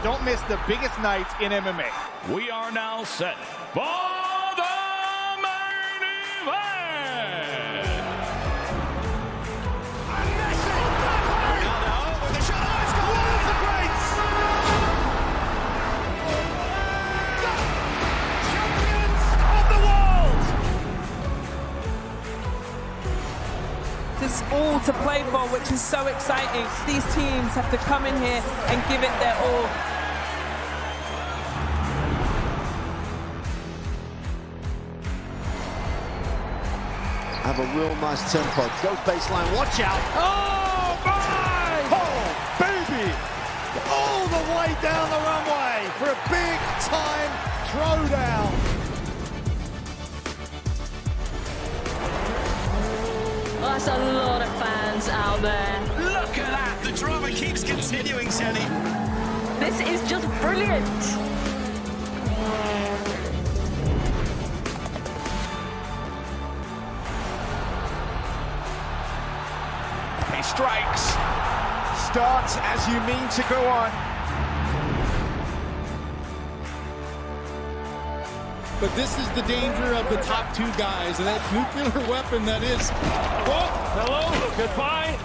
don't miss the biggest nights in MMA. We are now set for the main event. Now with the shot. Oh, it's gone. One of the greats. Champions of the world. There's all to play for, which is so exciting. These teams have to come in here and give it their all. Have a real nice tempo. Go baseline, watch out. Oh, my! Oh, baby! All the way down the runway for a big time throwdown. Well, that's a lot of fans out there. Look at that. The drama keeps continuing, Shelly. This is just brilliant. He strikes. Starts as you mean to go on. But this is the danger of the top two guys, and that nuclear weapon that is. Oh, hello, goodbye.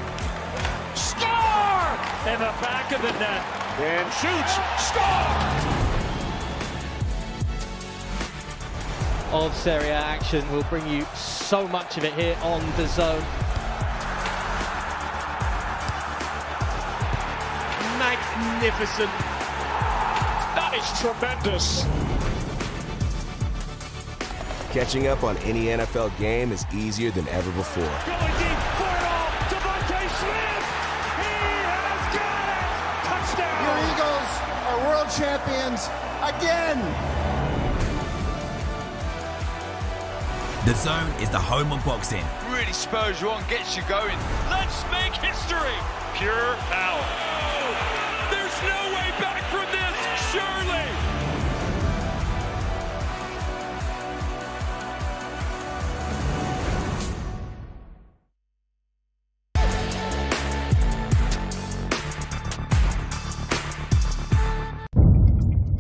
Score! In the back of the net. And shoots. Score! Of Serie A action. We'll bring you so much of it here on the Zone. Magnificent. That is tremendous. Catching up on any NFL game is easier than ever before. Going deep for it all. Devontae Smith. He has got it. Touchdown. Your Eagles are world champions again. The Zone is the home of boxing. Really spurs you on, gets you going. Let's make history. Pure power. There's no way back from this, surely.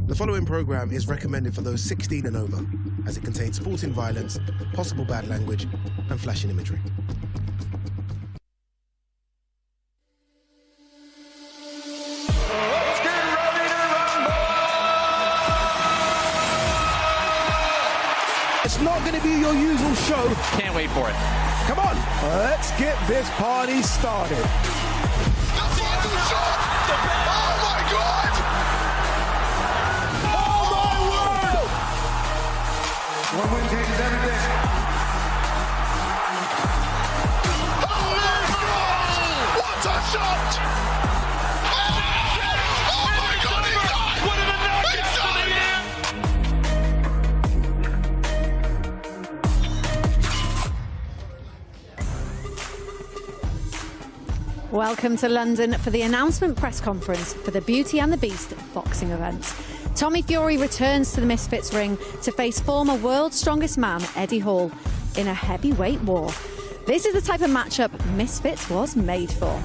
The following program is recommended for those 16 and over, as it contains sporting violence, possible bad language, and flashing imagery. Let's get ready to rumble. It's not going to be your usual show. Can't wait for it. Come on, let's get this party started. The final shot. Oh my God! Oh my word! One win changes everything. Oh my God! What a shot! Oh my God! He died! One of the knockouts of the year! Welcome to London for the announcement press conference for the Beauty and the Beast boxing event. Tommy Fury returns to the Misfits ring to face former world's strongest man, Eddie Hall, in a heavyweight war. This is the type of matchup Misfits was made for.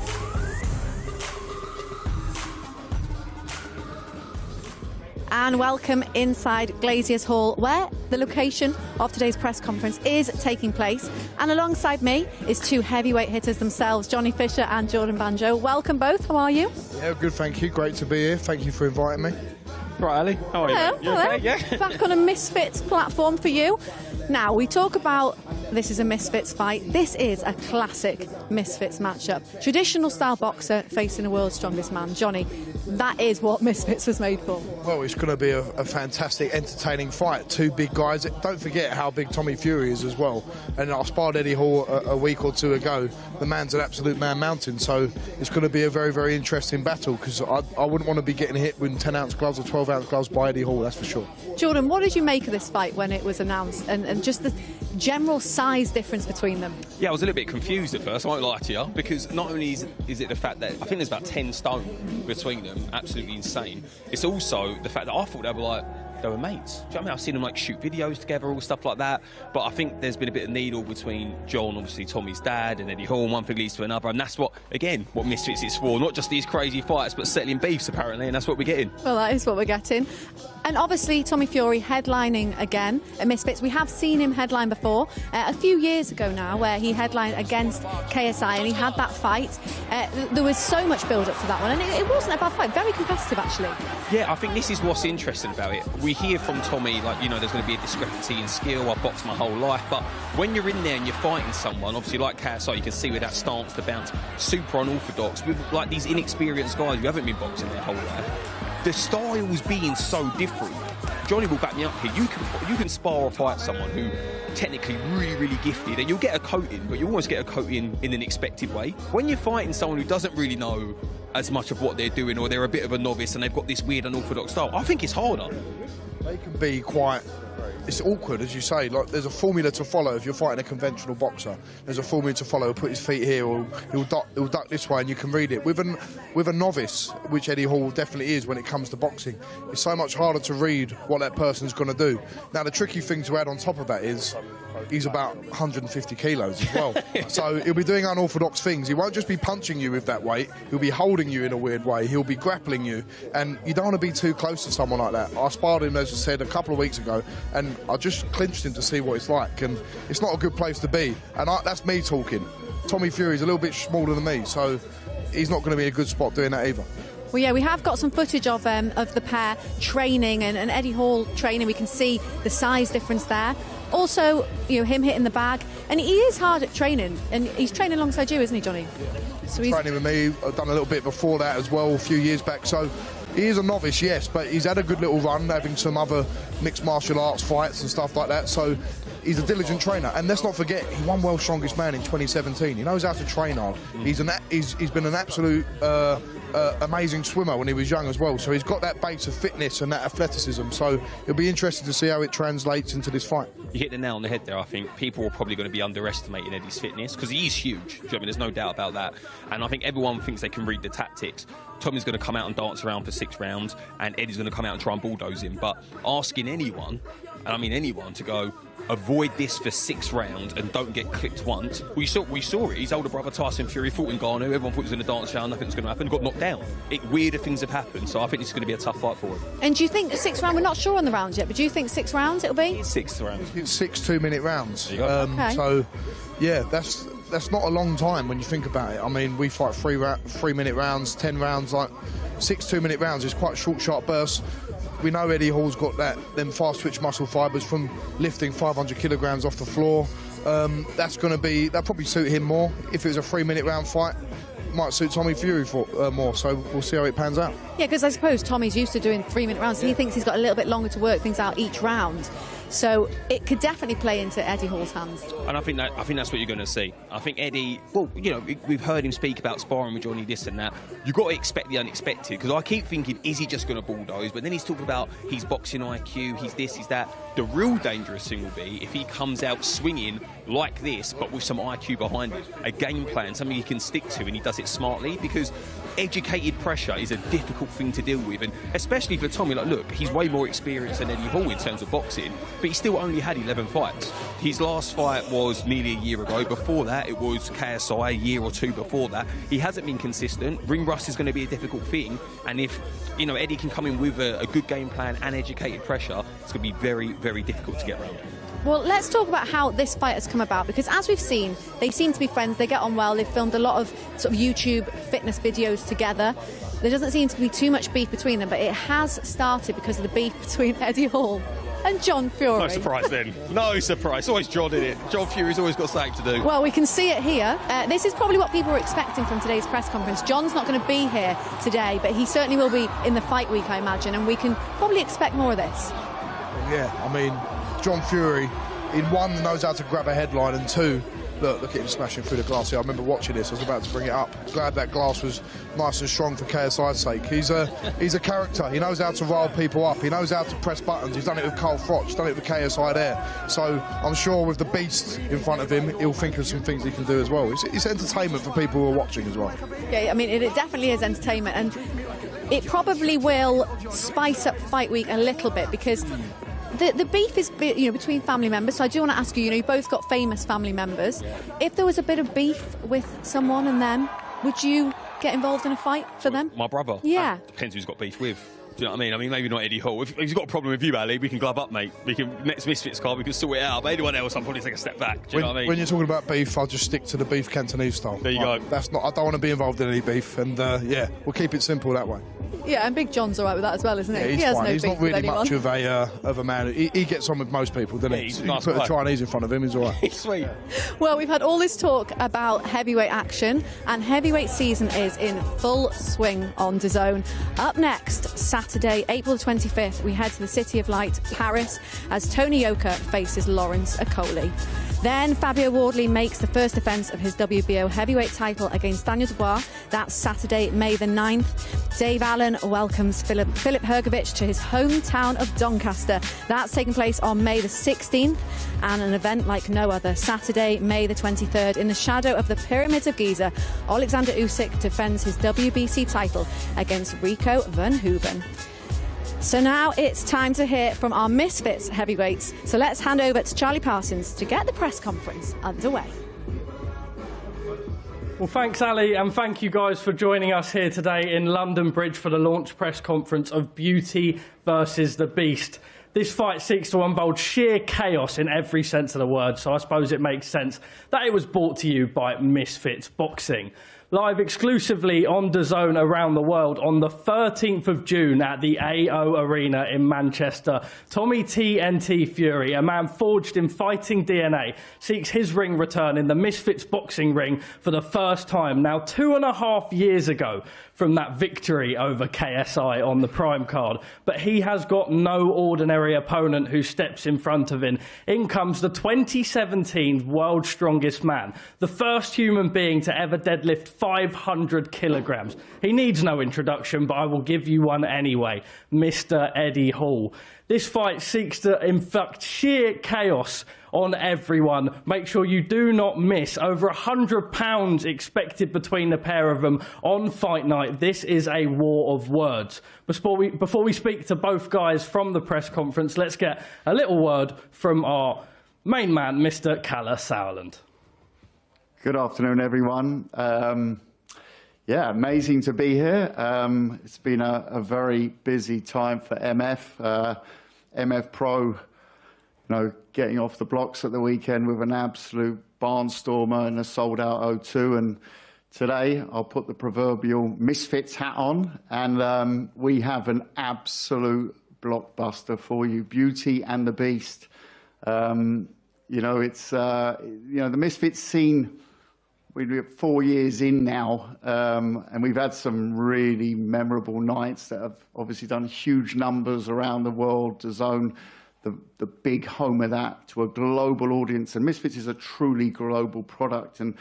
And welcome inside Glazier's Hall, where the location of today's press conference is taking place. And alongside me is two heavyweight hitters themselves, Johnny Fisher and Jordan Banjo. Welcome both. How are you? Yeah, good, thank you. Great to be here. Thank you for inviting me. Right, Ali, how are you? Hello, You hello. okay? Yeah. Back on a Misfits platform for you. Now, we talk about this is a Misfits fight. This is a classic Misfits matchup. Traditional style boxer facing the world's strongest man. Johnny, that is what Misfits was made for. Well, it's going to be a fantastic, entertaining fight. Two big guys. Don't forget how big Tommy Fury is as well. And I sparred Eddie Hall a week or two ago. The man's an absolute man mountain. So it's going to be a very, very interesting battle, because I wouldn't want to be getting hit with 10-ounce gloves or 12-ounce gloves by Eddie Hall, that's for sure. Jordan, what did you make of this fight when it was announced, and just the general size difference between them? Yeah, I was a little bit confused at first, I won't lie to you, because not only is it the fact that I think there's about 10 stone between them, absolutely insane. It's also the fact that I thought they were like they were mates. Do you know what I mean? I've seen them like shoot videos together, all stuff like that. But I think there's been a bit of needle between John, obviously Tommy's dad, and Eddie Hall. One thing leads to another, and that's what Misfits is for. Not just these crazy fights, but settling beefs apparently, and that's what we're getting. Well, that is what we're getting. And obviously, Tommy Fury headlining again at Misfits. We have seen him headline before, a few years ago now, where he headlined against KSI and he had that fight. There was so much build-up to that one, and it wasn't a bad fight. Very competitive, actually. Yeah, I think this is what's interesting about it. We hear from Tommy, like, you know, there's going to be a discrepancy in skill. I've boxed my whole life. But when you're in there and you're fighting someone, obviously like KSI, you can see with that stance, the bounce, super unorthodox, with like these inexperienced guys who haven't been boxing their whole life. The styles being so different. Johnny will back me up here. You can spar or fight someone who technically really gifted, and you'll get a coating, but you almost get a coating in an expected way. When you're fighting someone who doesn't really know as much of what they're doing, or they're a bit of a novice and they've got this weird unorthodox style, I think it's harder. They can be quite... It's awkward, as you say. Like, there's a formula to follow if you're fighting a conventional boxer. There's a formula to follow. He'll put his feet here, or he'll duck this way, and you can read it. With a novice, which Eddie Hall definitely is when it comes to boxing, it's so much harder to read what that person's going to do. Now, the tricky thing to add on top of that is he's about 150 kilos as well. So he'll be doing unorthodox things. He won't just be punching you with that weight. He'll be holding you in a weird way. He'll be grappling you, and you don't want to be too close to someone like that. I sparred him, as I said, a couple of weeks ago, and I just clinched him to see what it's like, and it's not a good place to be. And that's me talking. Tommy Fury's a little bit smaller than me, so he's not going to be a good spot doing that either. Well, yeah, we have got some footage of the pair training and Eddie Hall training. We can see the size difference there. Also, you know, him hitting the bag, and he is hard at training, and he's training alongside you, isn't he, Johnny? Yeah. So he's training with me. I've done a little bit before that as well, a few years back. So he is a novice, yes, but he's had a good little run, having some other mixed martial arts fights and stuff like that. So he's a diligent trainer, and let's not forget, he won World's Strongest Man in 2017. He knows how to train hard. He's been an absolute amazing swimmer when he was young as well. So he's got that base of fitness and that athleticism. So it'll be interesting to see how it translates into this fight. You hit the nail on the head there. I think people are probably going to be underestimating Eddie's fitness, because he is huge. I mean, there's no doubt about that. And I think everyone thinks they can read the tactics. Tommy's going to come out and dance around for 6 rounds, and Eddie's going to come out and try and bulldoze him. But asking anyone, and I mean anyone, to go avoid this for 6 rounds and don't get clipped once. We saw it. His older brother Tyson Fury fought in Ghana. Everyone thought he was going to dance around, nothing was going to happen. Got knocked down. Weirder things have happened, so I think this is going to be a tough fight for him. And do you think 6 rounds? We're not sure on the rounds yet, but do you think 6 rounds it'll be? 6 rounds. It's 6 2-minute rounds. Okay. So, yeah, that's not a long time when you think about it. I mean, we fight 3-minute rounds, 10 rounds, like 6 2-minute rounds is quite short, sharp bursts. We know Eddie Hall's got them fast twitch muscle fibres from lifting 500 kilograms off the floor. That'll probably suit him more. If it was a 3-minute round fight, it might suit Tommy Fury more. So we'll see how it pans out. Yeah, because I suppose Tommy's used to doing 3-minute rounds, so he thinks he's got a little bit longer to work things out each round. So it could definitely play into Eddie Hall's hands. And I think that's what you're going to see. I think Eddie, well, you know, we've heard him speak about sparring with Johnny, this and that. You've got to expect the unexpected, because I keep thinking, is he just going to bulldoze? But then he's talking about his boxing IQ, he's this, he's that. The real dangerous thing will be if he comes out swinging like this, but with some IQ behind it, a game plan, something he can stick to, and he does it smartly, because educated pressure is a difficult thing to deal with, and especially for Tommy. Like, look, he's way more experienced than Eddie Hall in terms of boxing, but he still only had 11 fights. His last fight was nearly a year ago. Before that, it was KSI, a year or 2 before that. He hasn't been consistent. Ring rust is going to be a difficult thing, and if, you know, Eddie can come in with a good game plan and educated pressure, it's going to be very, very difficult to get around. Well, let's talk about how this fight has come about, because as we've seen, they seem to be friends, they get on well, they've filmed a lot of sort of YouTube fitness videos together. There doesn't seem to be too much beef between them, but it has started because of the beef between Eddie Hall and John Fury. No surprise then. No surprise. It's always John, isn't it? John Fury's always got something to do. Well, we can see it here. This is probably what people were expecting from today's press conference. John's not going to be here today, but he certainly will be in the fight week, I imagine, and we can probably expect more of this. Yeah, I mean, John Fury, in 1, knows how to grab a headline, and 2, look at him smashing through the glass here. I remember watching this. I was about to bring it up. Glad that glass was nice and strong for KSI's sake. He's a character. He knows how to rile people up. He knows how to press buttons. He's done it with Carl Froch. He's done it with KSI there. So I'm sure with the beast in front of him, he'll think of some things he can do as well. It's entertainment for people who are watching as well. Yeah, I mean, it definitely is entertainment. And it probably will spice up fight week a little bit, because the beef is, between family members. So I do want to ask you, you both got famous family members. If there was a bit of beef with someone and them, would you get involved in a fight for them? My brother? Yeah. Depends who's got beef with. Do you know what I mean? I mean, maybe not Eddie Hall. If he's got a problem with you, Ali, we can glove up, mate. We can, next Misfits card, we can sort it out. But anyone else, I'll probably take a step back. Do you know what I mean? When you're talking about beef, I'll just stick to the beef Cantonese style. There you go. That's not. I don't want to be involved in any beef, and yeah, we'll keep it simple that way. Yeah, and Big John's all right with that as well, isn't he? Yeah, he's he has fine. no He's beef not really with anyone. much of a man. He gets on with most people, doesn't he? He's You nice put guy. a Chinese in front of him, he's all right. He's sweet. Well, we've had all this talk about heavyweight action, and heavyweight season is in full swing on DAZN. Up next, Saturday, April the 25th, we head to the City of Light, Paris, as Tony Yoka faces Lawrence Okoli. Then Fabio Wardley makes the first defence of his WBO heavyweight title against Daniel Dubois. That's Saturday, May the 9th. Dave Allen welcomes Philip Hergovich to his hometown of Doncaster. That's taking place on May the 16th, and an event like no other. Saturday, May the 23rd, in the shadow of the Pyramids of Giza, Alexander Usyk defends his WBC title against Rico Verhoeven. So now it's time to hear from our Misfits heavyweights. So let's hand over to Charlie Parsons to get the press conference underway. Well, thanks, Ali, and thank you guys for joining us here today in London Bridge for the launch press conference of Beauty versus the Beast. This fight seeks to unfold sheer chaos in every sense of the word, so I suppose it makes sense that it was brought to you by Misfits Boxing. Live exclusively on DAZN around the world on the 13th of June at the AO Arena in Manchester. Tommy TNT Fury, a man forged in fighting DNA, seeks his ring return in the Misfits boxing ring for the first time, now 2.5 years ago from that victory over KSI on the Prime card. But he has got no ordinary opponent who steps in front of him. In comes the 2017 World's Strongest Man, the first human being to ever deadlift 500 kilograms. He needs no introduction, but I will give you one anyway. Mr. Eddie Hall. This fight seeks to inflict sheer chaos on everyone. Make sure you do not miss. Over 100 pounds expected between the pair of them on fight night. This is a war of words. Before we speak to both guys from the press conference, let's get a little word from our main man, Mr. Kalle Sauerland. Good afternoon, everyone. Yeah, amazing to be here. It's been a very busy time for MF. MF Pro, getting off the blocks at the weekend with an absolute barnstormer and a sold-out O2. And today, I'll put the proverbial Misfits hat on, and we have an absolute blockbuster for you, Beauty and the Beast. It's the Misfits scene. We're 4 years in now, and we've had some really memorable nights that have obviously done huge numbers around the world. DAZN, the big home of that, to a global audience. And Misfits is a truly global product. And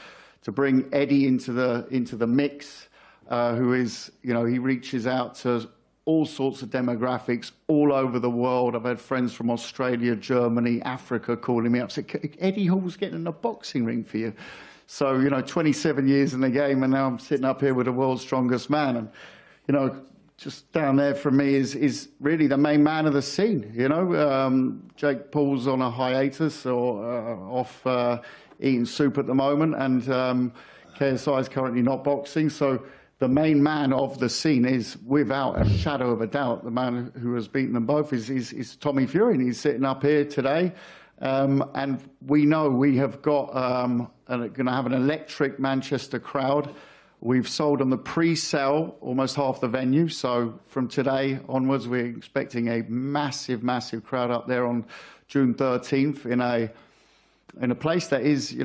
to bring Eddie into the mix, who is, he reaches out to all sorts of demographics all over the world. I've had friends from Australia, Germany, Africa calling me up, saying, Eddie Hall's getting in a boxing ring for you. So, 27 years in the game, and now I'm sitting up here with the world's strongest man. And, just down there for me is really the main man of the scene, Jake Paul's on a hiatus or off eating soup at the moment, and KSI is currently not boxing. So the main man of the scene is, without a shadow of a doubt, the man who has beaten them both is Tommy Fury, and he's sitting up here today. And we know we have got going to have an electric Manchester crowd. We've sold on the pre-sale almost half the venue. So from today onwards, we're expecting a massive, massive crowd up there on June 13th in a place that is,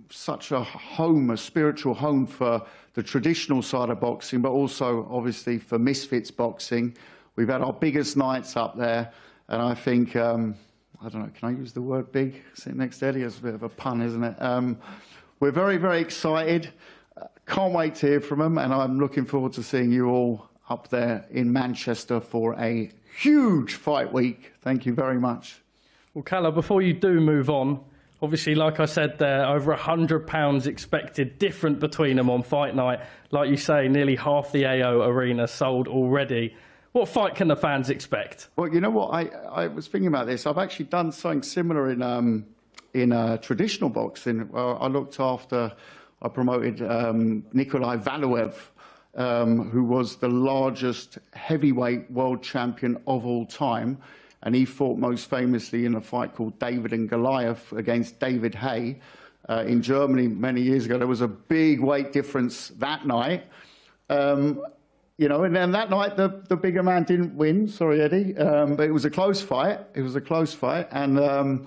such a home, a spiritual home for the traditional side of boxing, but also obviously for Misfits boxing. We've had our biggest nights up there, and I think, I don't know, can I use the word big? Sitting next to Eddie, it's a bit of a pun, isn't it? We're very, very excited. Can't wait to hear from them, and I'm looking forward to seeing you all up there in Manchester for a huge fight week. Thank you very much. Well, Kalle, before you do move on, Obviously, like I said there, over £100 expected different between them on fight night. Like you say, nearly half the AO arena sold already. What fight can the fans expect? Well, you know what? I was thinking about this. I've actually done something similar in traditional boxing. I promoted Nikolai Valuev, who was the largest heavyweight world champion of all time. And he fought most famously in a fight called David and Goliath against David Hay in Germany many years ago. There was a big weight difference that night. You know, and then that night the bigger man didn't win. Sorry, Eddie. But it was a close fight. It was a close fight. And,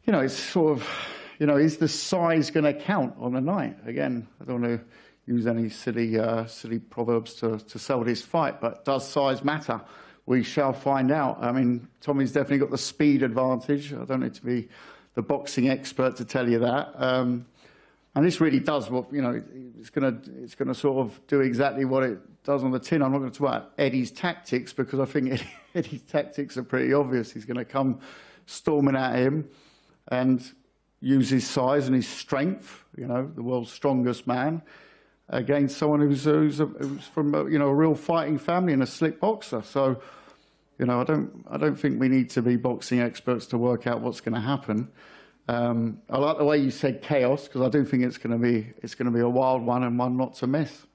you know, it's sort of, you know, is the size going to count on the night? Again, I don't want to use any silly proverbs to sell this fight, but does size matter? We shall find out. I mean, Tommy's definitely got the speed advantage. I don't need to be the boxing expert to tell you that. And this really does what, you know, it's going to sort of do exactly what it does on the tin. I'm not going to talk about Eddie's tactics because I think Eddie's tactics are pretty obvious. He's going to come storming at him and use his size and his strength, you know, the world's strongest man, against someone who's from you know, a real fighting family and a slick boxer. So, you know, I don't think we need to be boxing experts to work out what's going to happen. I like the way you said chaos because I do think it's going to be a wild one and one not to miss.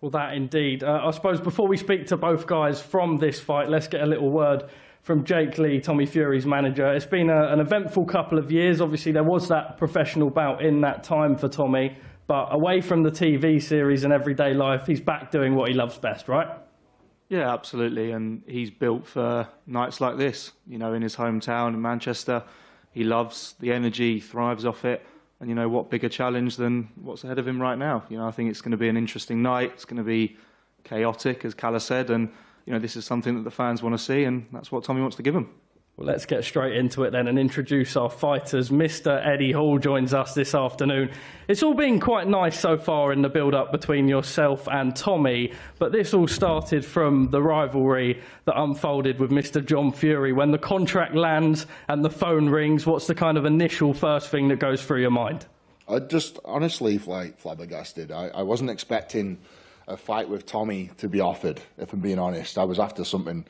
Well, that indeed. I suppose before we speak to both guys from this fight, let's get a little word from Jake Lee, Tommy Fury's manager. It's been an eventful couple of years. Obviously, there was that professional bout in that time for Tommy. But away from the TV series and everyday life, he's back doing what he loves best, right? Yeah, absolutely. And he's built for nights like this, you know, in his hometown in Manchester. He loves the energy, thrives off it. And, you know, what bigger challenge than what's ahead of him right now? You know, I think it's going to be an interesting night. It's going to be chaotic, as Calla said. And, you know, this is something that the fans want to see. And that's what Tommy wants to give them. Well, let's get straight into it then and introduce our fighters. Mr. Eddie Hall joins us this afternoon. It's all been quite nice so far in the build-up between yourself and Tommy, but this all started from the rivalry that unfolded with Mr. John Fury. When the contract lands and the phone rings, what's the kind of initial first thing that goes through your mind? I just honestly flabbergasted. I wasn't expecting a fight with Tommy to be offered, if I'm being honest. I was after something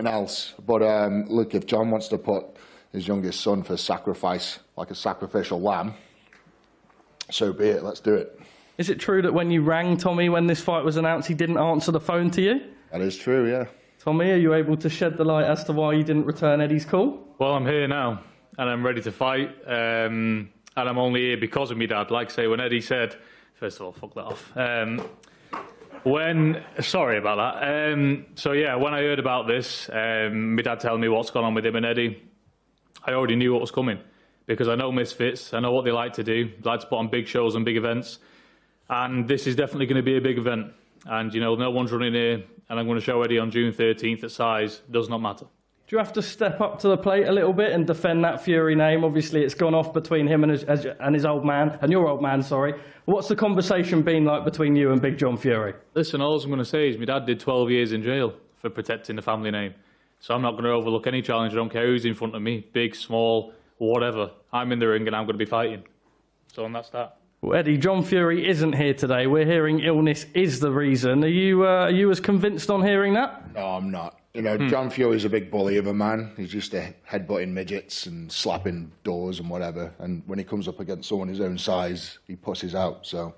else. But look, if John wants to put his youngest son for sacrifice, like a sacrificial lamb, so be it. Let's do it. Is it true that when you rang Tommy when this fight was announced, he didn't answer the phone to you? That is true, yeah. Tommy, are you able to shed the light as to why you didn't return Eddie's call? Well, I'm here now, and I'm ready to fight. And I'm only here because of me dad. Like I say, when Eddie said, first of all, fuck that off. Sorry about that. So yeah, when I heard about this, my dad telling me what's gone on with him and Eddie, I already knew what was coming because I know Misfits, I know what they like to do. They like to put on big shows and big events, and this is definitely going to be a big event. And you know, no one's running here, and I'm going to show Eddie on June 13th that size does not matter. Do you have to step up to the plate a little bit and defend that Fury name? Obviously, it's gone off between him and his old man, and your old man, sorry. What's the conversation been like between you and Big John Fury? Listen, all I'm going to say is my dad did 12 years in jail for protecting the family name. So I'm not going to overlook any challenge. I don't care who's in front of me, big, small, whatever. I'm in the ring and I'm going to be fighting. So and that's that. Well, Eddie, John Fury isn't here today. We're hearing illness is the reason. Are you as convinced on hearing that? No, I'm not. You know, John Fury's a big bully of a man. He's just headbutting midgets and slapping doors and whatever. And when he comes up against someone his own size, he pushes out. So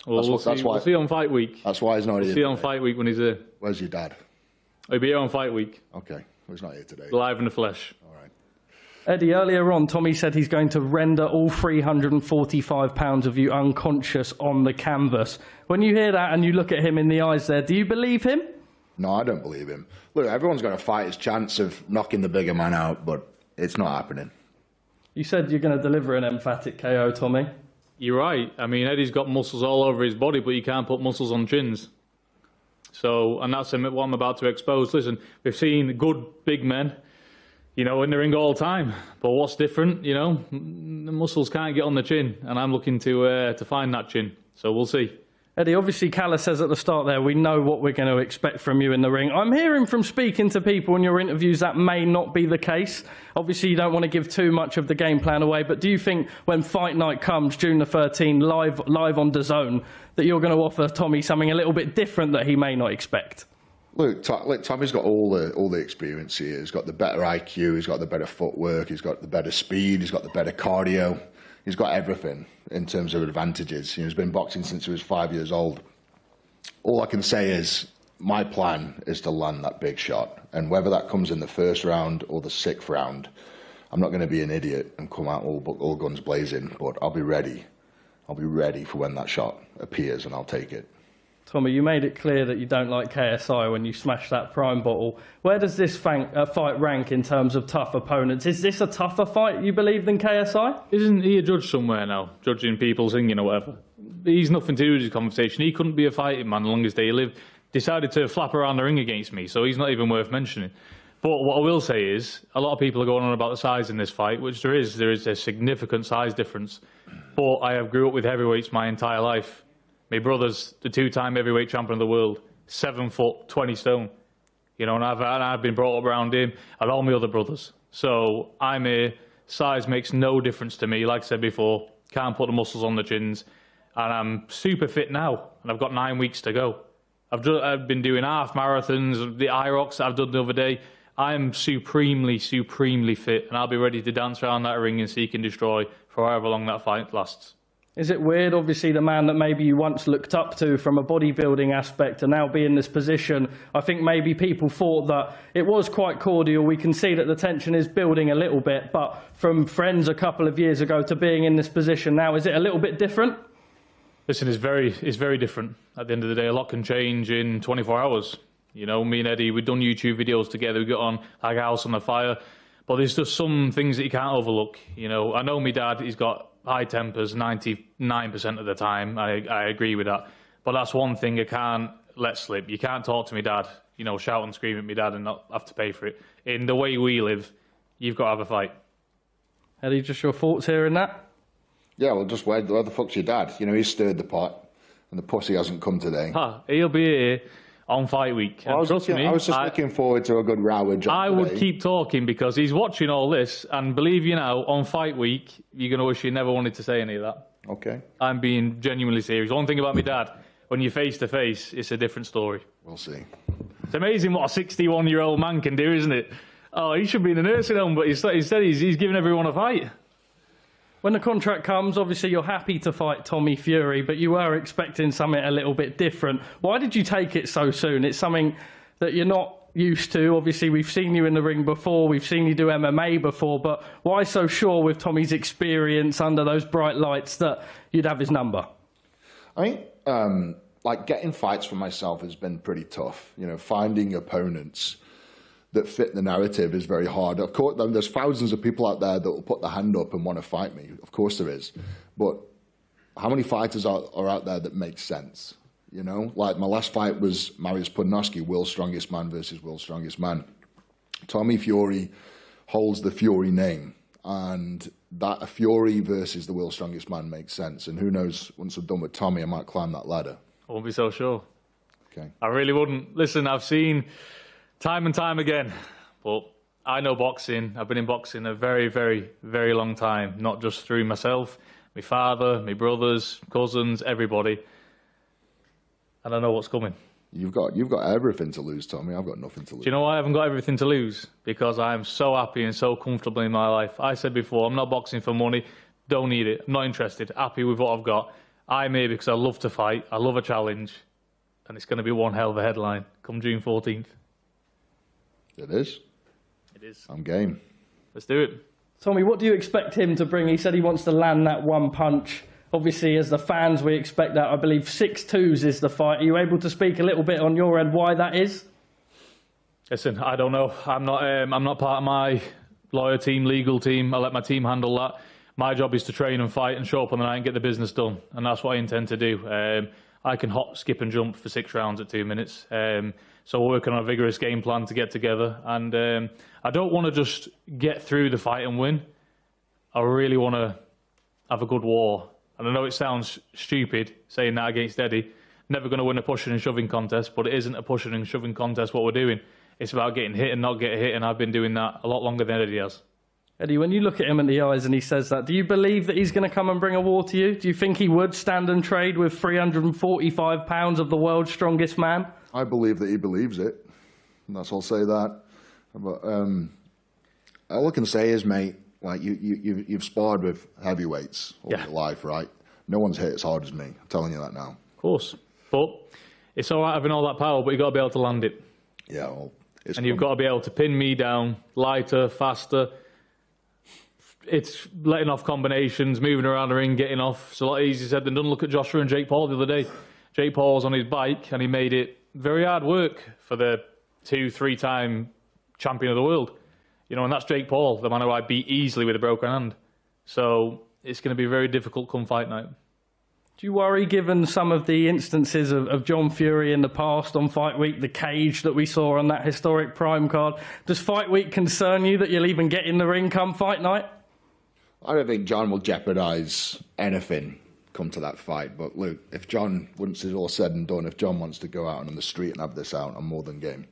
well, we'll see on fight week. That's why he's not here. We'll see on fight week when he's here. Where's your dad? He'll be here on fight week. Okay, well, he's not here today. Live in the flesh. All right. Eddie, earlier on, Tommy said he's going to render all 345 pounds of you unconscious on the canvas. When you hear that and you look at him in the eyes there, do you believe him? No, I don't believe him. Look, everyone's going to fight his chance of knocking the bigger man out, but it's not happening. You said you're going to deliver an emphatic KO, Tommy. You're right. I mean, Eddie's got muscles all over his body, but you can't put muscles on chins. So, and that's what I'm about to expose. Listen, we've seen good big men, you know, in the ring all the time. But what's different, you know, the muscles can't get on the chin, and I'm looking to find that chin. So we'll see. Eddie, obviously Calla says at the start there, we know what we're going to expect from you in the ring. I'm hearing from speaking to people in your interviews that may not be the case. Obviously, you don't want to give too much of the game plan away, but do you think when fight night comes, June the 13th, live on DAZN, that you're going to offer Tommy something a little bit different that he may not expect? Look, Tommy's got all the experience here. He's got the better IQ, he's got the better footwork, he's got the better speed, he's got the better cardio. He's got everything in terms of advantages. He's been boxing since he was 5 years old. All I can say is my plan is to land that big shot. And whether that comes in the first round or the 6th round, I'm not going to be an idiot and come out all guns blazing, but I'll be ready. I'll be ready for when that shot appears, and I'll take it. Tommy, you made it clear that you don't like KSI when you smashed that Prime bottle. Where does this fight rank in terms of tough opponents? Is this a tougher fight, you believe, than KSI? Isn't he a judge somewhere now, judging people singing or whatever? He's nothing to do with his conversation. He couldn't be a fighting man the longest day he lived. Decided to flap around the ring against me, so he's not even worth mentioning. But what I will say is, a lot of people are going on about the size in this fight, which there is a significant size difference. But I have grew up with heavyweights my entire life. My brother's the 2-time heavyweight champion of the world, 7 foot, 20 stone. You know, and I've been brought up around him and all my other brothers. So I'm here. Size makes no difference to me. Like I said before, can't put the muscles on the chins. And I'm super fit now, and I've got 9 weeks to go. I've been doing half marathons, the IROCs that I've done the other day. I'm supremely fit, and I'll be ready to dance around that ring and seek and destroy for however long that fight lasts. Is it weird, obviously, the man that maybe you once looked up to from a bodybuilding aspect and now be in this position? I think maybe people thought that it was quite cordial. We can see that the tension is building a little bit, but from friends a couple of years ago to being in this position now, is it a little bit different? Listen, it's very different. At the end of the day, a lot can change in 24 hours. You know, me and Eddie, we've done YouTube videos together. We got on like a house on the fire. But there's just some things that you can't overlook. You know, I know my dad, he's got high tempers 99% of the time. I agree with that. But that's one thing I can't let slip. You can't talk to me dad, you know, shout and scream at me dad and not have to pay for it. In the way we live, you've got to have a fight. Eddie, just your thoughts here in that? Yeah, well, just where the fuck's your dad? You know, he's stirred the pot and the pussy hasn't come today. He'll be here on fight week. Well, I was just looking forward to a good row with John. I would keep talking because he's watching all this, and believe you now, on fight week, you're going to wish you never wanted to say any of that. Okay. I'm being genuinely serious. One thing about my dad, when you're face to face, it's a different story. We'll see. It's amazing what a 61-year-old man can do, isn't it? Oh, he should be in a nursing home, but instead he's giving everyone a fight. When the contract comes, obviously you're happy to fight Tommy Fury, but you were expecting something a little bit different. Why did you take it so soon? It's something that you're not used to. Obviously, we've seen you in the ring before, we've seen you do MMA before, but why so sure with Tommy's experience under those bright lights that you'd have his number? I think, like, getting fights for myself has been pretty tough. You know, finding opponents that fit the narrative is very hard. Of course, there's thousands of people out there that will put their hand up and want to fight me. Of course there is. But how many fighters are out there that make sense? You know, like my last fight was Mariusz Podnoski, world's strongest man versus world's strongest man. Tommy Fury holds the Fury name, and that a Fury versus the world's strongest man makes sense. And who knows, once I'm done with Tommy, I might climb that ladder. I won't be so sure. Okay. I really wouldn't. Listen, I've seen time and time again, but I know boxing. I've been in boxing a very, very, very long time, not just through myself, my father, my brothers, cousins, everybody. And I know what's coming. You've got everything to lose, Tommy. I've got nothing to lose. Do you know why I haven't got everything to lose? Because I am so happy and so comfortable in my life. I said before, I'm not boxing for money. Don't need it. I'm not interested. Happy with what I've got. I'm here because I love to fight. I love a challenge. And it's going to be one hell of a headline come June 14th. It is. It is. I'm game. Let's do it. Tommy, what do you expect him to bring? He said he wants to land that one punch. Obviously, as the fans, we expect that. I believe 6-2s is the fight. Are you able to speak a little bit on your end why that is? Listen, I don't know. I'm not part of my lawyer team, legal team. I let my team handle that. My job is to train and fight and show up on the night and get the business done. And that's what I intend to do. I can hop, skip and jump for 6 rounds at 2 minutes. So we're working on a vigorous game plan to get together. And I don't want to just get through the fight and win. I really want to have a good war. And I know it sounds stupid saying that against Eddie, never going to win a pushing and shoving contest, but it isn't a pushing and shoving contest what we're doing. It's about getting hit and not getting hit, and I've been doing that a lot longer than Eddie has. Eddie, when you look at him in the eyes and he says that, do you believe that he's going to come and bring a war to you? Do you think he would stand and trade with 345 pounds of the world's strongest man? I believe that he believes it. And that's I'll say that. But all I can say is, mate, like you've sparred with heavyweights all your life, right? No one's hit as hard as me. I'm telling you that now. Of course. But it's all right having all that power, but you've got to be able to land it. Yeah, well, and you've got to be able to pin me down lighter, faster. It's letting off combinations, moving around the ring, getting off. It's a lot easier said than done. Look at Joshua and Jake Paul the other day. Jake Paul was on his bike and he made it very hard work for the 2-3-time champion of the world. You know, and that's Jake Paul, the man who I beat easily with a broken hand. So it's going to be very difficult come fight night. Do you worry, given some of the instances of John Fury in the past on Fight Week, the cage that we saw on that historic Prime card, does Fight Week concern you that you'll even get in the ring come fight night? I don't think John will jeopardise anything come to that fight. But look, if John, once it's all said and done, if John wants to go out on the street and have this out, I'm more than game.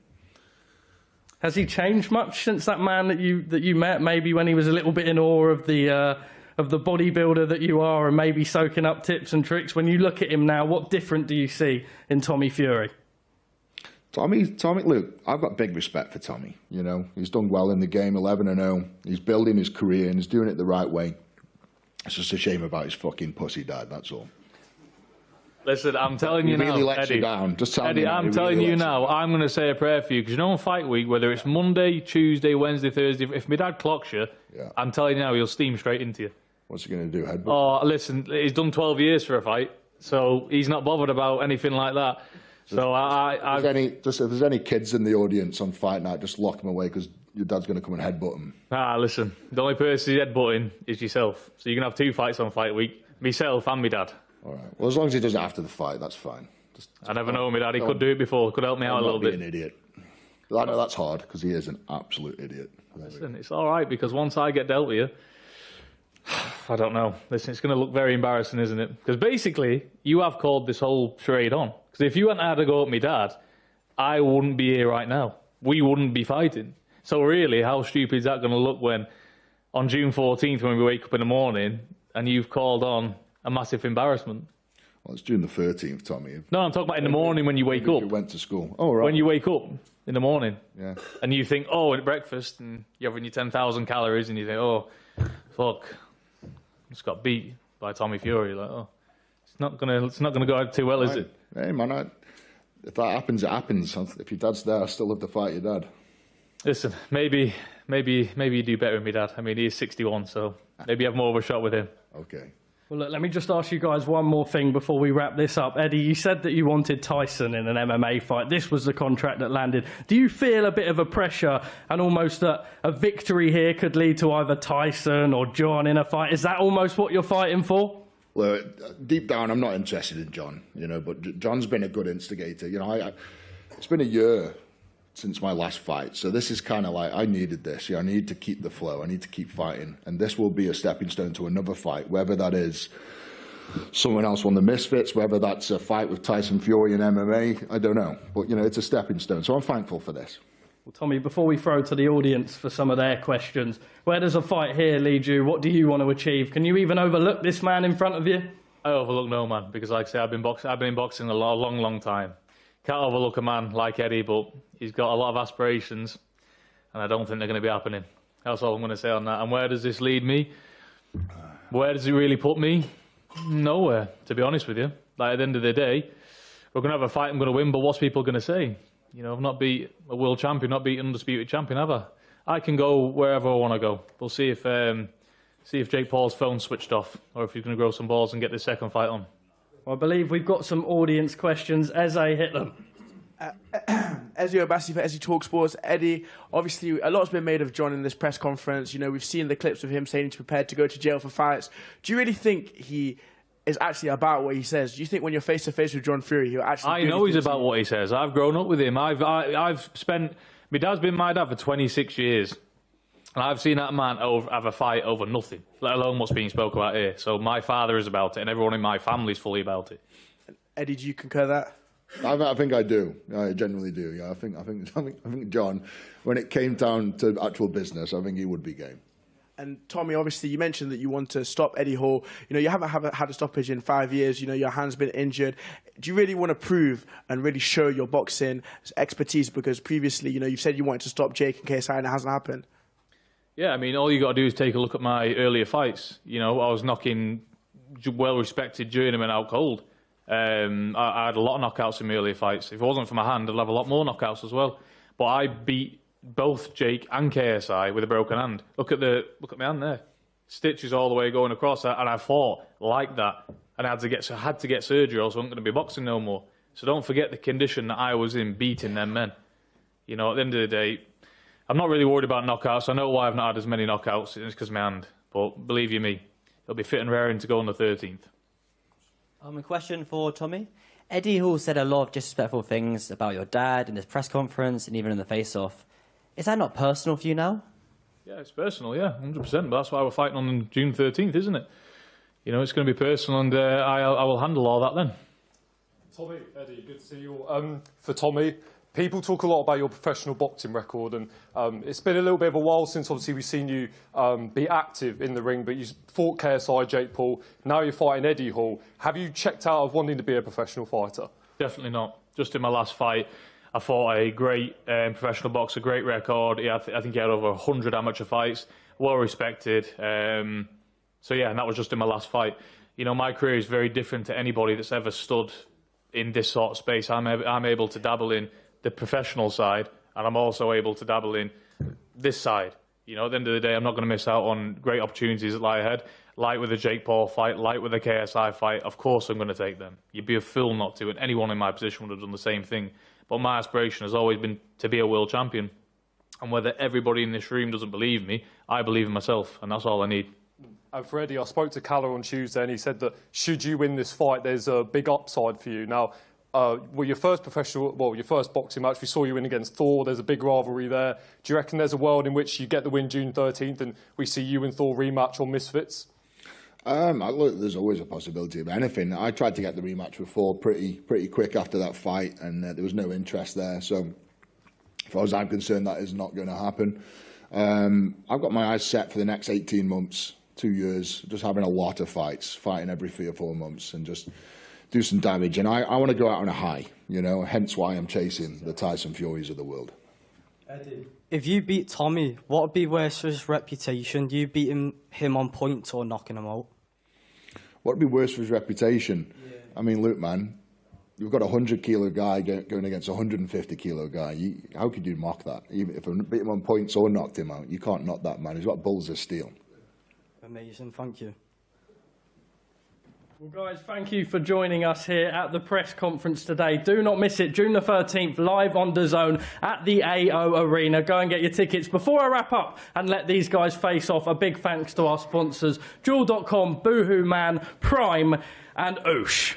Has he changed much since that man that you met? Maybe when he was a little bit in awe of the bodybuilder that you are, and maybe soaking up tips and tricks. When you look at him now, what different do you see in Tommy Fury? Tommy, look, I've got big respect for Tommy. You know, he's done well in the game, 11-0. He's building his career and he's doing it the right way. It's just a shame about his fucking pussy dad, that's all. Listen, I'm telling you now, really lets Eddie, you down. Just tell Eddie, me I'm telling you now, I'm going to say a prayer for you, because you know on Fight Week, whether it's Monday, Tuesday, Wednesday, Thursday, if my dad clocks you, I'm telling you now, he'll steam straight into you. What's he going to do, headbutt? Oh, listen, he's done 12 years for a fight, so he's not bothered about anything like that. So if there's any kids in the audience on fight night, just lock them away, because your dad's going to come and headbutt them. Listen, the only person he's headbutting is yourself. So you're going to have 2 fights on Fight Week, myself and my dad. All right. Well, as long as he does it after the fight, that's fine. I never know my dad. He could do it before. Could help me out a little bit. An idiot. I know that's hard, because he is an absolute idiot. Listen, it's all right, because once I get dealt with you, I don't know. Listen, it's going to look very embarrassing, isn't it? Because basically, you have called this whole charade on. Because if you hadn't had to go at me dad, I wouldn't be here right now. We wouldn't be fighting. So really, how stupid is that going to look when, on June 14th, when we wake up in the morning, and you've called on a massive embarrassment? Well, it's June the 13th, Tommy. No, I'm talking about in the morning when you wake up. You went to school. Oh, right. When you wake up in the morning. Yeah. And you think, oh, at breakfast, and you're having your 10,000 calories, and you think, oh, fuck, just got beat by Tommy Fury. Like, oh, it's not gonna go out too well, is it? Hey, man, if that happens, it happens. If your dad's there, I still love to fight your dad. Listen, maybe you do better with me dad. I mean, he is 61, so maybe you have more of a shot with him. Okay. Well, look, let me just ask you guys one more thing before we wrap this up. Eddie, you said that you wanted Tyson in an MMA fight. This was the contract that landed. Do you feel a bit of a pressure and almost a victory here could lead to either Tyson or John in a fight? Is that almost what you're fighting for? Well, deep down, I'm not interested in John, but John's been a good instigator. It's been a year since my last fight, so this is kind of like, I needed this. I need to keep the flow. I need to keep fighting, and this will be a stepping stone to another fight, whether that is someone else on the Misfits, whether that's a fight with Tyson Fury in MMA, I don't know. But, it's a stepping stone, so I'm thankful for this. Well, Tommy, before we throw to the audience for some of their questions, where does a fight here lead you? What do you want to achieve? Can you even overlook this man in front of you? I overlook no man, because like I say, I've been in boxing a long time. Can't overlook a man like Eddie, but he's got a lot of aspirations, and I don't think they're going to be happening. That's all I'm going to say on that. And where does this lead me? Where does it really put me? Nowhere, to be honest with you. Like, at the end of the day, we're going to have a fight, I'm going to win, but what's people going to say? I've not beat a world champion, not beat an undisputed champion, have I? I can go wherever I want to go. We'll see if Jake Paul's phone's switched off, or if he's going to grow some balls and get this second fight on. I believe we've got some audience questions. Eze, hit them. Eze Obasi for Eze Talk Sports. Eddie, obviously a lot's been made of John in this press conference. We've seen the clips of him saying he's prepared to go to jail for fights. Do you really think he is actually about what he says? Do you think when you're face to face with John Fury, he'll actually? I know he's about what he says. I've grown up with him. I've spent. My dad's been my dad for 26 years. And I've seen that man have a fight over nothing, let alone what's being spoke about here. So my father is about it, and everyone in my family is fully about it. Eddie, do you concur that? I think I do. I genuinely do. Yeah, I think John, when it came down to actual business, I think he would be game. And Tommy, obviously, you mentioned that you want to stop Eddie Hall. You know, you haven't had a stoppage in 5 years. You know, your hand's been injured. Do you really want to prove and really show your boxing expertise? Because previously, you know, you've said you wanted to stop Jake and KSI, and it hasn't happened. Yeah, I mean, all you got to do is take a look at my earlier fights. You know, I was knocking well-respected journeymen out cold. I had a lot of knockouts in my earlier fights. If it wasn't for my hand, I'd have a lot more knockouts as well. But I beat both Jake and KSI with a broken hand. Look at my hand there, stitches all the way going across, and I fought like that. And I had to get surgery, or else I wasn't going to be boxing no more. So don't forget the condition that I was in beating them men. You know, at the end of the day, I'm not really worried about knockouts. I know why I've not had as many knockouts. It's because of my hand. But believe you me, it'll be fit and raring to go on the 13th. A question for Tommy. Eddie Hall said a lot of disrespectful things about your dad in his press conference and even in the face-off. Is that not personal for you now? Yeah, it's personal, yeah, 100%. But that's why we're fighting on June 13th, isn't it? You know, it's going to be personal, and I will handle all that then. Tommy, Eddie, good to see you all. For Tommy, people talk a lot about your professional boxing record, and it's been a little bit of a while since, obviously, we've seen you be active in the ring, but you fought KSI, Jake Paul. Now you're fighting Eddie Hall. Have you checked out of wanting to be a professional fighter? Definitely not. Just in my last fight, I fought a great professional boxer, great record. I think he had over 100 amateur fights, well respected. So yeah, and that was just in my last fight. You know, my career is very different to anybody that's ever stood in this sort of space. I'm able to dabble in the professional side, and I'm also able to dabble in this side. You know, at the end of the day, I'm not going to miss out on great opportunities that lie ahead. Like with the Jake Paul fight, like with the KSI fight, of course I'm going to take them. You'd be a fool not to, and anyone in my position would have done the same thing. But my aspiration has always been to be a world champion. And whether everybody in this room doesn't believe me, I believe in myself, and that's all I need. And for Eddie, I spoke to Callum on Tuesday, and he said that should you win this fight, there's a big upside for you. Now, your first boxing match, we saw you win against Thor. There's a big rivalry there. Do you reckon there's a world in which you get the win June 13th and we see you and Thor rematch on Misfits? Look, there's always a possibility of anything. I tried to get the rematch with Thor pretty quick after that fight, and there was no interest there. So, as far as I'm concerned, that is not going to happen. I've got my eyes set for the next 18 months, 2 years, just having a lot of fights, fighting every 3 or 4 months, and just do some damage. And I want to go out on a high, you know, hence why I'm chasing the Tyson Furies of the world. Eddie, if you beat Tommy, what would be worse for his reputation? You beating him on points or knocking him out? What would be worse for his reputation? Yeah. I mean, look, man, you've got a 100-kilo guy going against a 150-kilo guy. How could you mock that? Even if I beat him on points or knocked him out, you can't knock that man. He's got balls of steel. Amazing, thank you. Well, guys, thank you for joining us here at the press conference today. Do not miss it, June the 13th, live on DAZN at the AO Arena. Go and get your tickets. Before I wrap up and let these guys face off, a big thanks to our sponsors, Jewel.com, Boohoo Man, Prime and Oosh.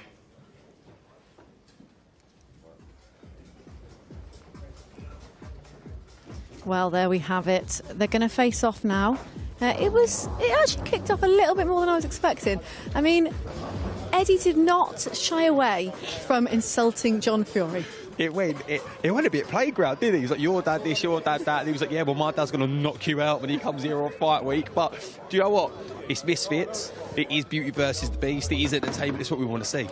Well, there we have it. They're going to face off now. It actually kicked off a little bit more than I was expecting. I mean, Eddie did not shy away from insulting John Fury. It went a bit playground, didn't it? He was like, your dad this, your dad that. And he was like, yeah, well, my dad's going to knock you out when he comes here on fight week. But do you know what? It's Misfits. It is beauty versus the beast. It is entertainment. It's what we want to see.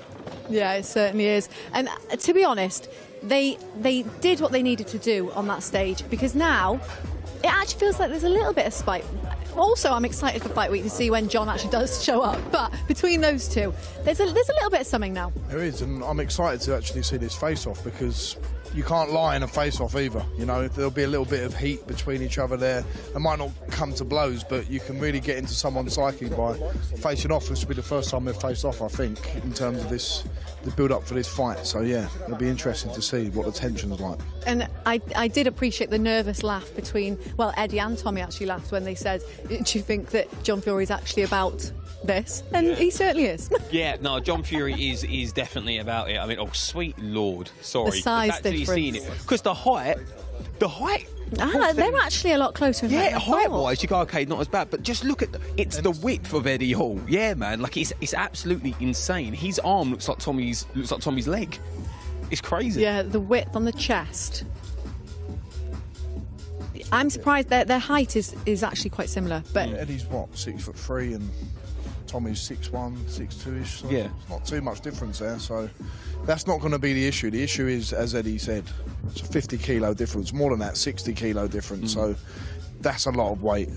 Yeah, it certainly is. And to be honest, they did what they needed to do on that stage, because now it actually feels like there's a little bit of spite. Also, I'm excited for Fight Week to see when John actually does show up. But between those two, there's a little bit of something now. There is, and I'm excited to actually see this face-off, because you can't lie in a face-off either. You know, there'll be a little bit of heat between each other there. It might not come to blows, but you can really get into someone's psyche by facing off. This will be the first time they've faced off, I think, in terms of the build-up for this fight. So, yeah, it'll be interesting to see what the tension's like. And I did appreciate the nervous laugh between, well, Eddie and Tommy actually laughed when they said, do you think that John Fury's actually about this? And yeah, he certainly is. Yeah, no, John Fury is definitely about it. I mean, oh, sweet Lord, sorry. The size difference. really seeing it. Because the height. They're actually a lot closer. Yeah, height-wise, you go, okay, not as bad. But just look at it's the width of Eddie Hall. Yeah, man, like it's absolutely insane. His arm looks like Tommy's leg. It's crazy. Yeah, the width on the chest. I'm surprised their height is actually quite similar. But Eddie's what, 6'3", and Tommy's 6'1", 6'2"-ish. So yeah, it's not too much difference there. So that's not going to be the issue. The issue is, as Eddie said, it's a 50-kilo difference. More than that, 60-kilo difference. So that's a lot of weight.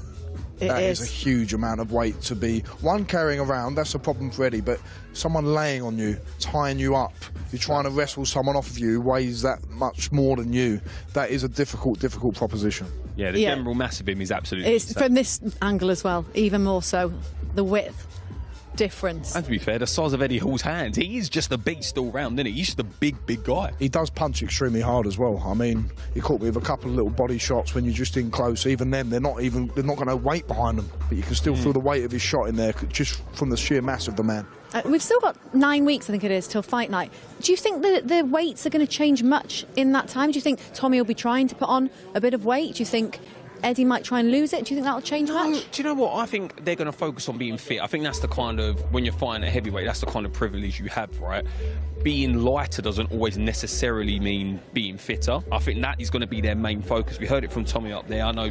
That is a huge amount of weight to be one carrying around. That's a problem for Eddie. But someone laying on you, tying you up, you're trying to wrestle someone off of you who weighs that much more than you. That is a difficult proposition. Yeah, the general mass of him is absolutely it's from this angle as well, even more so. The width difference. And to be fair, the size of Eddie Hall's hands, he is just a beast all round, isn't he? He's just a big guy. He does punch extremely hard as well. I mean, he caught me with a couple of little body shots when you're just in close. Even them, they're not going to weight behind them, but you can still feel the weight of his shot in there just from the sheer mass of the man. We've still got 9 weeks, I think it is, till fight night. Do you think that the weights are going to change much in that time? Do you think Tommy will be trying to put on a bit of weight? Do you think Eddie might try and lose it? Do you think that'll change much? Do you know what? I think they're going to focus on being fit. I think that's the kind of, when you're fighting at heavyweight, that's the kind of privilege you have, right? Being lighter doesn't always necessarily mean being fitter. I think that is going to be their main focus. We heard it from Tommy up there. I know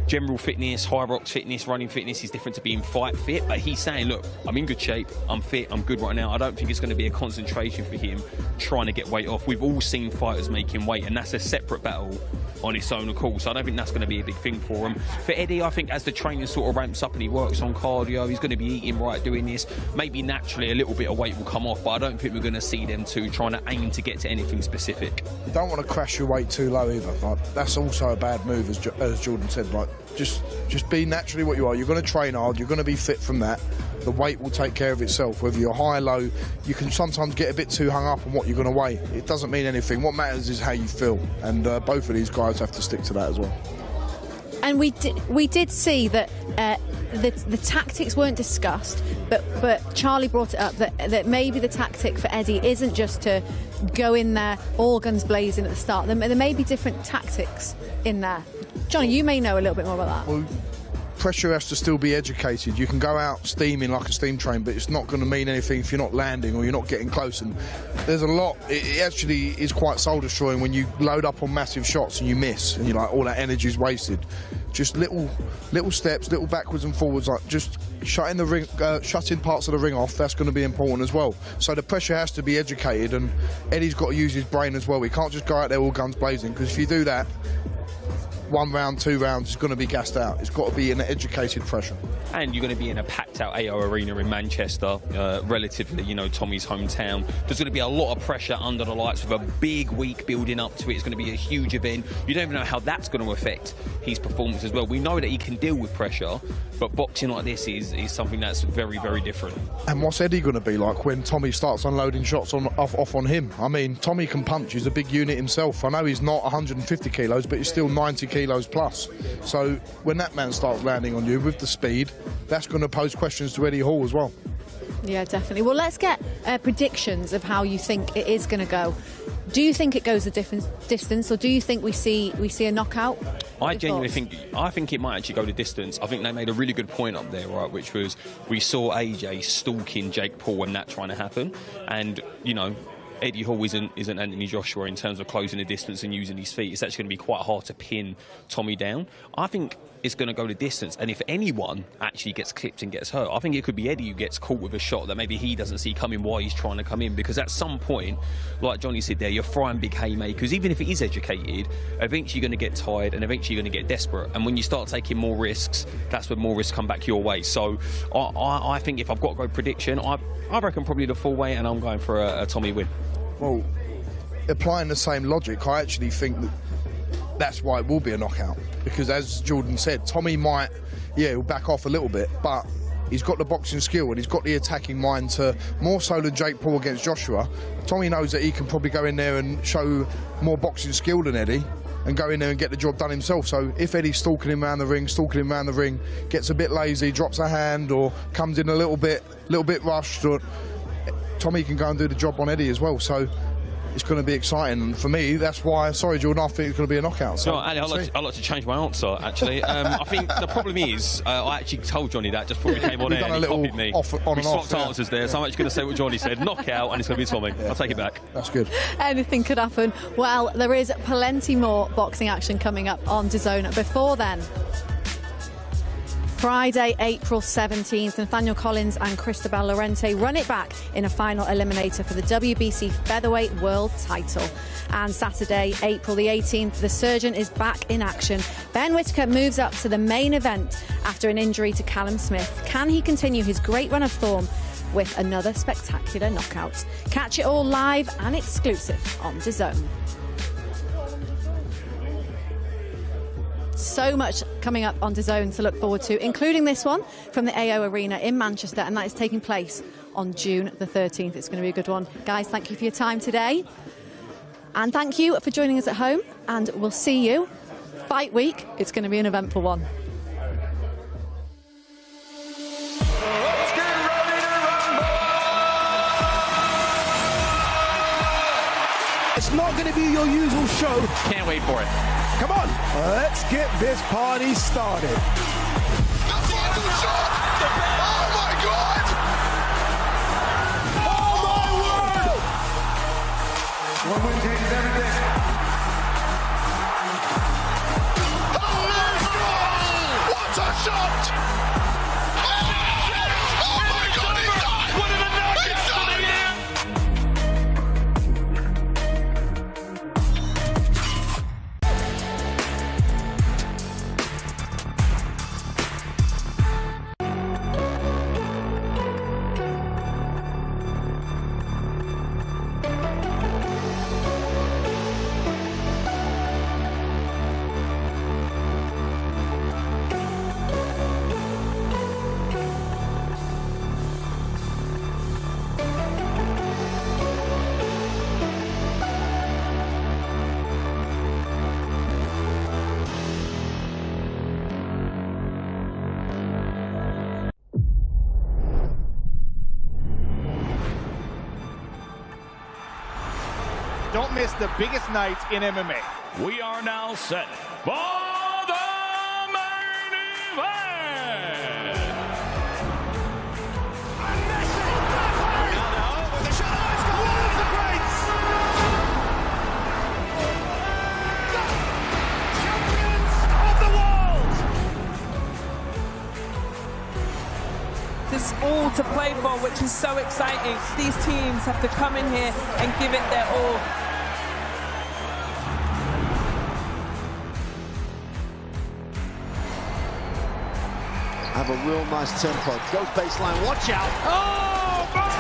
general fitness, high rocks fitness, running fitness is different to being fight fit, but he's saying, look, I'm in good shape, I'm fit, I'm good right now. I don't think it's going to be a concentration for him trying to get weight off. We've all seen fighters making weight, and that's a separate battle on its own, of course. I don't think that's going to be a big thing for him. For Eddie, I think as the training sort of ramps up and he works on cardio, he's going to be eating right, doing this. Maybe naturally a little bit of weight will come off, but I don't think we're going to see them two trying to aim to get to anything specific. You don't want to crash your weight too low either. Like, that's also a bad move, as Jordan said. Like, just be naturally what you are. You're going to train hard. You're going to be fit from that. The weight will take care of itself. Whether you're high or low, you can sometimes get a bit too hung up on what you're going to weigh. It doesn't mean anything. What matters is how you feel. And both of these guys have to stick to that as well. And we did see that the tactics weren't discussed, but Charlie brought it up that maybe the tactic for Eddie isn't just to go in there all guns blazing at the start. There may be different tactics in there. Johnny, you may know a little bit more about that. Well, pressure has to still be educated. You can go out steaming like a steam train, but it's not going to mean anything if you're not landing or you're not getting close. And there's a lot. It actually is quite soul destroying when you load up on massive shots and you miss, and you're like, all that energy is wasted. Just little steps, little backwards and forwards, like just shutting parts of the ring off. That's going to be important as well. So the pressure has to be educated, and Eddie's got to use his brain as well. He can't just go out there all guns blazing, because if you do that, 1 round, 2 rounds is going to be gassed out. It's got to be an educated pressure. And you're going to be in a packed-out AO Arena in Manchester, relatively, Tommy's hometown. There's going to be a lot of pressure under the lights with a big week building up to it. It's going to be a huge event. You don't even know how that's going to affect his performance as well. We know that he can deal with pressure, but boxing like this is something that's very, very different. And what's Eddie going to be like when Tommy starts unloading shots off on him? I mean, Tommy can punch. He's a big unit himself. I know he's not 150 kilos, but he's still 90 kilos plus. So when that man starts landing on you with the speed, that's going to pose questions to Eddie Hall as well. Yeah, definitely. Well, let's get predictions of how you think it is going to go. Do you think it goes a different distance, or do you think we see a knockout? I genuinely think it might actually go the distance. I think they made a really good point up there, right, which was we saw AJ stalking Jake Paul when that trying to happen, and Eddie Hall isn't Anthony Joshua in terms of closing the distance and using his feet. It's actually going to be quite hard to pin Tommy down. I think it's going to go the distance, and if anyone actually gets clipped and gets hurt, I think it could be Eddie who gets caught with a shot that maybe he doesn't see coming while he's trying to come in, because at some point, like Johnny said there, you're throwing big haymakers. Even if it is educated, eventually you're going to get tired and eventually you're going to get desperate, and when you start taking more risks, that's when more risks come back your way. So I think if I've got to go prediction, I reckon probably the full weight, and I'm going for a Tommy win. Well, applying the same logic, I actually think that's why it will be a knockout, because as Jordan said, Tommy he'll back off a little bit, but he's got the boxing skill and he's got the attacking mind to, more so than Jake Paul against Joshua. Tommy knows that he can probably go in there and show more boxing skill than Eddie and go in there and get the job done himself. So if Eddie's stalking him around the ring, gets a bit lazy, drops a hand, or comes in a little bit rushed, or Tommy can go and do the job on Eddie as well. So it's going to be exciting. And for me, that's why, sorry, Jordan, I think it's going to be a knockout. So, Ali, I'd like to change my answer, actually. I think the problem is, I actually told Johnny that just before we came on air, and he copied me. We swapped answers there, so I'm actually going to say what Johnny said, knockout, and it's going to be Tommy. I'll take it back. That's good. Anything could happen. Well, there is plenty more boxing action coming up on DAZN. Before then, Friday, April 17th, Nathaniel Collins and Cristobal Lorente run it back in a final eliminator for the WBC Featherweight World title. And Saturday, April the 18th, the Surgeon is back in action. Ben Whittaker moves up to the main event after an injury to Callum Smith. Can he continue his great run of form with another spectacular knockout? Catch it all live and exclusive on DAZN. So much coming up on DAZN to look forward to, including this one from the AO Arena in Manchester, and that is taking place on June the 13th. It's going to be a good one. Guys, thank you for your time today. And thank you for joining us at home, and we'll see you fight week. It's going to be an eventful one. It's not going to be your usual show. Can't wait for it. Come on, let's get this party started. Oh my God! Oh my word! One win changes everything. Oh my God! What a shot! Oh my God, he's done! One of the nuggets for the year! Don't miss the biggest night in MMA. We are now set for the main event. The shadow's got one of the greats. Champions of the world. There's all to play for, which is so exciting. These teams have to come in here and give it their all. Have a real nice tempo. Goes baseline, watch out. Oh, my